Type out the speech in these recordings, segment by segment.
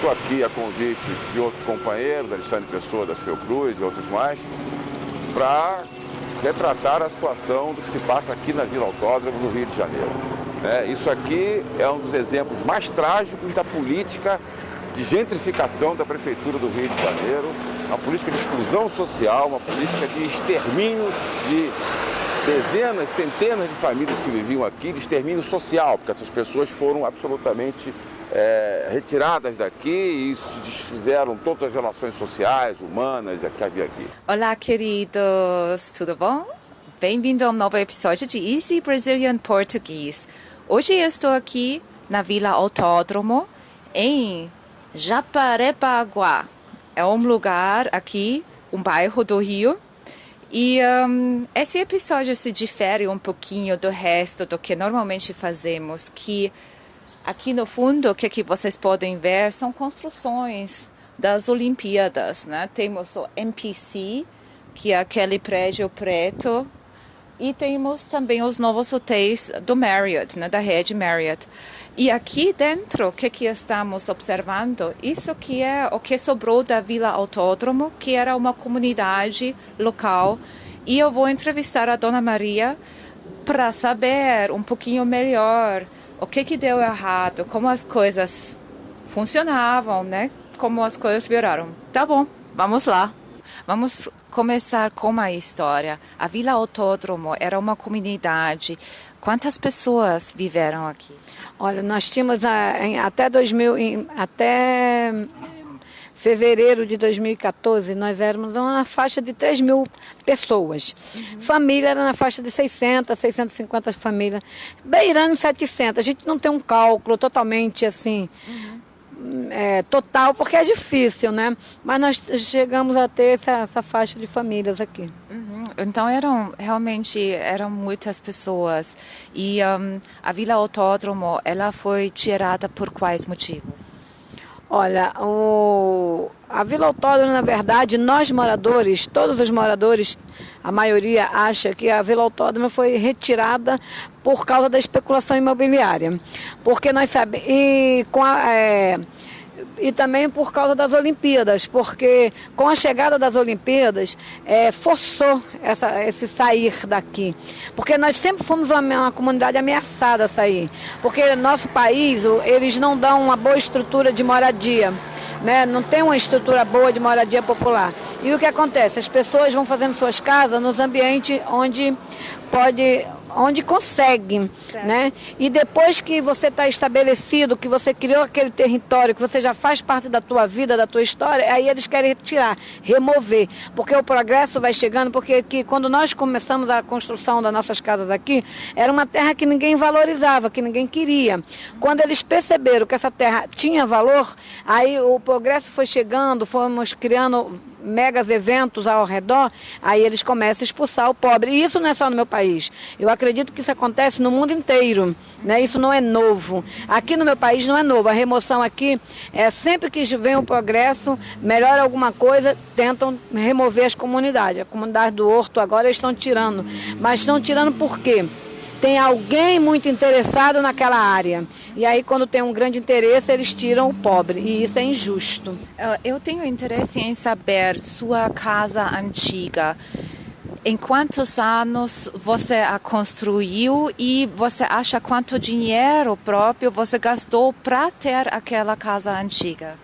estou aqui a convite de outros companheiros, Alexandre Pessoa da Fiocruz e outros mais, para retratar a situação do que se passa aqui na Vila Autódromo, no Rio de Janeiro. Isso aqui é um dos exemplos mais trágicos da política de gentrificação da Prefeitura do Rio de Janeiro, uma política de exclusão social, uma política de extermínio de dezenas, centenas de famílias que viviam aqui, de extermínio social, porque essas pessoas foram absolutamente retiradas daqui e se desfizeram todas as relações sociais, humanas que havia aqui. Olá, queridos, tudo bom? Bem-vindo a um novo episódio de Easy Brazilian Português. Hoje eu estou aqui na Vila Autódromo, em Jacarepaguá. É um lugar aqui, um bairro do Rio. E esse episódio se difere um pouquinho do resto do que normalmente fazemos, que aqui no fundo, o que vocês podem ver são construções das Olimpíadas, né? Temos o MPC, que é aquele prédio preto, e temos também os novos hotéis do Marriott, né? Da rede Marriott. E aqui dentro, o que estamos observando? Isso que é o que sobrou da Vila Autódromo, que era uma comunidade local. E eu vou entrevistar a Dona Maria para saber um pouquinho melhor o que deu errado, como as coisas funcionavam, né? Como as coisas viraram. Tá bom, vamos lá. Vamos começar com a história. A Vila Autódromo era uma comunidade. Quantas pessoas viveram aqui? Olha, nós tínhamos até fevereiro de 2014, nós éramos uma faixa de 3 mil pessoas. Uhum. Família era na faixa de 600, 650 famílias, beirando 700. A gente não tem um cálculo totalmente assim, total, porque é difícil, né? Mas nós chegamos a ter essa faixa de famílias aqui. Uhum. Então realmente eram muitas pessoas. E a Vila Autódromo, ela foi tirada por quais motivos? Olha, a Vila Autódromo, na verdade, nós moradores, todos os moradores, a maioria acha que a Vila Autódromo foi retirada por causa da especulação imobiliária. Porque nós sabemos, e também por causa das Olimpíadas, porque com a chegada das Olimpíadas forçou esse sair daqui, porque nós sempre fomos uma comunidade ameaçada a sair, porque nosso país, eles não dão uma boa estrutura de moradia, né? Não tem uma estrutura boa de moradia popular. E o que acontece? As pessoas vão fazendo suas casas nos ambientes onde conseguem, né? E depois que você está estabelecido, que você criou aquele território, que você já faz parte da tua vida, da tua história, aí eles querem retirar, remover, porque o progresso vai chegando, porque quando nós começamos a construção das nossas casas aqui, era uma terra que ninguém valorizava, que ninguém queria. Quando eles perceberam que essa terra tinha valor, aí o progresso foi chegando, fomos criando megas eventos ao redor, aí eles começam a expulsar o pobre. E isso não é só no meu país. Eu acredito que isso acontece no mundo inteiro, né? Isso não é novo. Aqui no meu país não é novo. A remoção aqui sempre que vem o progresso, melhora alguma coisa, tentam remover as comunidades. A comunidade do Horto agora eles estão tirando. Mas estão tirando por quê? Tem alguém muito interessado naquela área. E aí, quando tem um grande interesse, eles tiram o pobre. E isso é injusto. Eu tenho interesse em saber sua casa antiga. Em quantos anos você a construiu e você acha quanto dinheiro próprio você gastou para ter aquela casa antiga?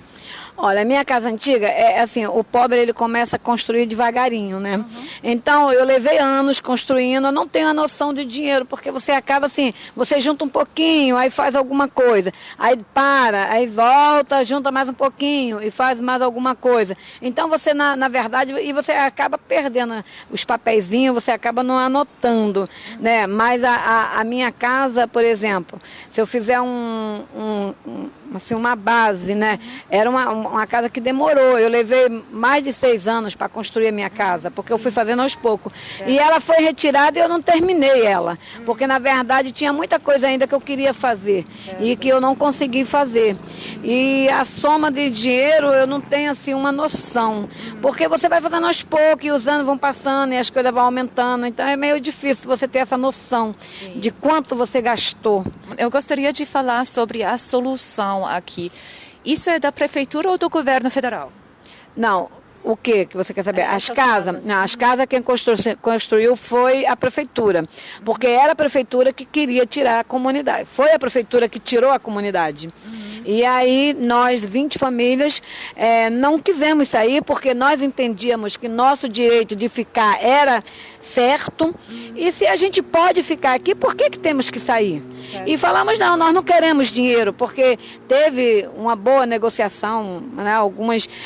Olha, a minha casa antiga é assim, o pobre ele começa a construir devagarinho, né? Uhum. Então, eu levei anos construindo, eu não tenho a noção de dinheiro, porque você acaba assim, você junta um pouquinho, aí faz alguma coisa, aí para, aí volta, junta mais um pouquinho e faz mais alguma coisa. Então, você, na verdade, e você acaba perdendo os papeizinhos, você acaba não anotando, né? Mas a minha casa, por exemplo, se eu fizer assim, uma base, né? Era uma casa que demorou. Eu levei mais de 6 anos para construir a minha casa, porque eu fui fazendo aos poucos. Certo. E ela foi retirada e eu não terminei ela, porque na verdade tinha muita coisa ainda que eu queria fazer, certo, e que eu não consegui fazer. E a soma de dinheiro eu não tenho assim uma noção, porque você vai fazendo aos poucos e os anos vão passando e as coisas vão aumentando, então é meio difícil você ter essa noção, sim, de quanto você gastou. Eu gostaria de falar sobre a solução aqui. Isso é da prefeitura ou do governo federal? Não. O que você quer saber? As Essas casas. casas. Não, as casas quem construiu foi a prefeitura. Porque era a prefeitura que queria tirar a comunidade. Foi a prefeitura que tirou a comunidade. E aí nós, 20 famílias, não quisemos sair porque nós entendíamos que nosso direito de ficar era certo. E se a gente pode ficar aqui, por que temos que sair? E falamos, não, nós não queremos dinheiro, porque teve uma boa negociação, né,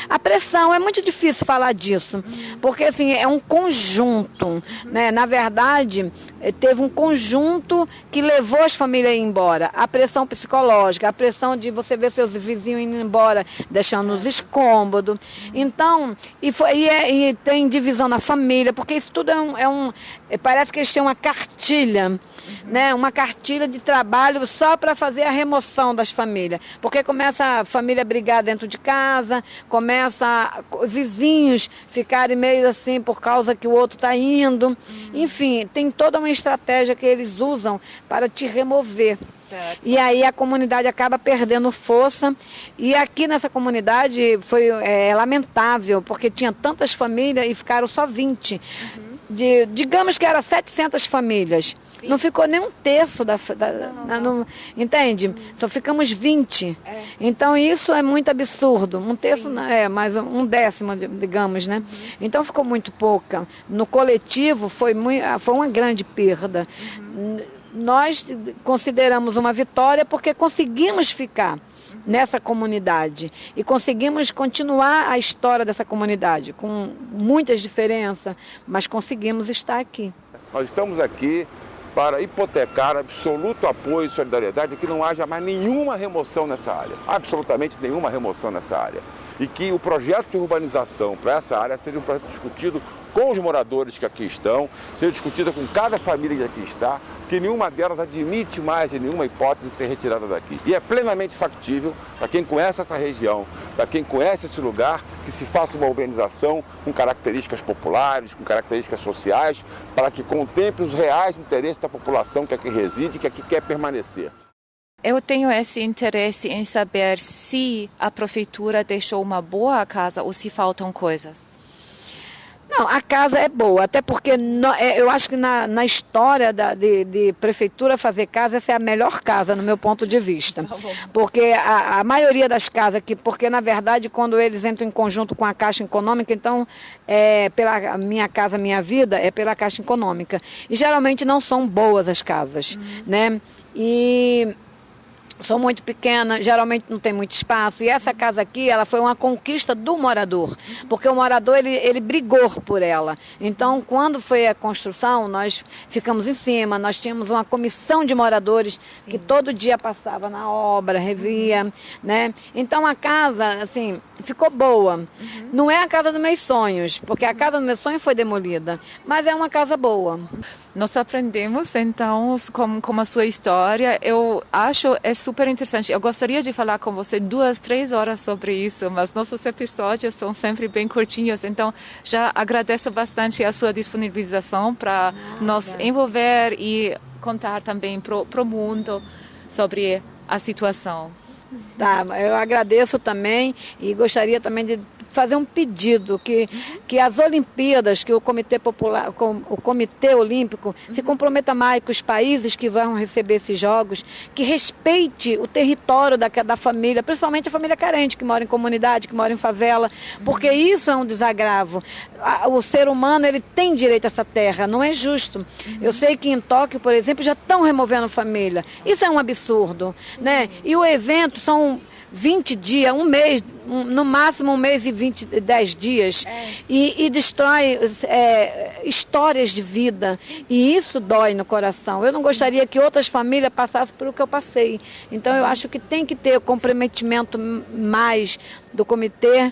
a pressão, é muito difícil falar disso, porque assim, é um conjunto, né? Na verdade, teve um conjunto que levou as famílias a ir embora, a pressão psicológica, a pressão de você ver seus vizinhos indo embora, deixando os escômodos, então, e tem divisão na família, porque isso tudo parece que eles têm uma cartilha, né? Uma cartilha de trabalho só para fazer a remoção das famílias, porque começa a família brigar dentro de casa, começa vizinhos ficarem meio assim por causa que o outro está indo, enfim, tem toda uma estratégia que eles usam para te remover. Certo. E aí a comunidade acaba perdendo força, e aqui nessa comunidade foi lamentável, porque tinha tantas famílias e ficaram só 20. Digamos que eram 700 famílias. Sim. Não ficou nem um terço não. Entende? Só ficamos 20. Então isso é muito absurdo. Um terço não mas um décimo, digamos, né? Então ficou muito pouca. No coletivo foi uma grande perda. Nós consideramos uma vitória porque conseguimos ficar nessa comunidade e conseguimos continuar a história dessa comunidade com muitas diferenças, mas conseguimos estar aqui. Nós estamos aqui para hipotecar absoluto apoio e solidariedade, que não haja mais nenhuma remoção nessa área, absolutamente nenhuma remoção nessa área, e que o projeto de urbanização para essa área seja um projeto discutido com os moradores que aqui estão, seja discutido com cada família que aqui está, que nenhuma delas admite mais em nenhuma hipótese ser retirada daqui. E é plenamente factível, para quem conhece essa região, para quem conhece esse lugar, que se faça uma urbanização com características populares, com características sociais, para que contemple os reais interesses da população que aqui reside e que aqui quer permanecer. Eu tenho esse interesse em saber se a prefeitura deixou uma boa casa ou se faltam coisas. Não, a casa é boa, até porque eu acho que na história de prefeitura fazer casa, essa é a melhor casa, no meu ponto de vista. Tá bom. Porque a maioria das casas, porque na verdade quando eles entram em conjunto com a Caixa Econômica, então pela Minha Casa Minha Vida, é pela Caixa Econômica. E geralmente não são boas as casas, né? E são muito pequenas, geralmente não tem muito espaço. E essa casa aqui, ela foi uma conquista do morador, porque o morador, ele brigou por ela. Então, quando foi a construção, nós ficamos em cima, nós tínhamos uma comissão de moradores que todo dia passava na obra, revia, né? Então, a casa, assim, ficou boa. Não é a casa dos meus sonhos, porque a casa dos meus sonhos foi demolida, mas é uma casa boa. Nós aprendemos, então, com a sua história. Eu acho super interessante. Eu gostaria de falar com você 2, 3 horas sobre isso, mas nossos episódios são sempre bem curtinhos. Então, já agradeço bastante a sua disponibilização para nos envolver e contar também para o mundo sobre a situação. Tá, eu agradeço também e gostaria também de fazer um pedido que as Olimpíadas, que o Comitê Popular, o Comitê Olímpico se comprometa mais com os países que vão receber esses jogos, que respeite o território da família, principalmente a família carente, que mora em comunidade, que mora em favela, porque isso é um desagravo. O ser humano, ele tem direito a essa terra, não é justo. Eu sei que em Tóquio, por exemplo, já estão removendo família. Isso é um absurdo, né? E o evento são 20 dias, um mês, no máximo 1 mês e 10 dias, e destrói histórias de vida, e isso dói no coração. Eu não gostaria que outras famílias passassem por o que eu passei. Então eu acho que tem que ter o comprometimento mais do comitê,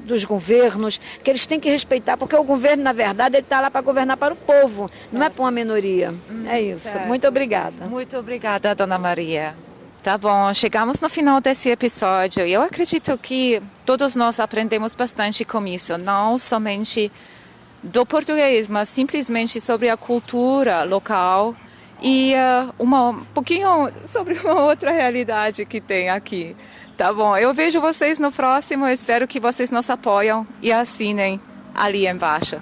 dos governos, que eles têm que respeitar, porque o governo, na verdade, ele está lá para governar para o povo, certo, não é para uma minoria. É isso. Certo. Muito obrigada. Muito obrigada, Dona Maria. Tá bom, chegamos no final desse episódio. Eu acredito que todos nós aprendemos bastante com isso, não somente do português, mas simplesmente sobre a cultura local e um pouquinho sobre uma outra realidade que tem aqui. Tá bom, eu vejo vocês no próximo. Eu espero que vocês nos apoiam e assinem ali embaixo.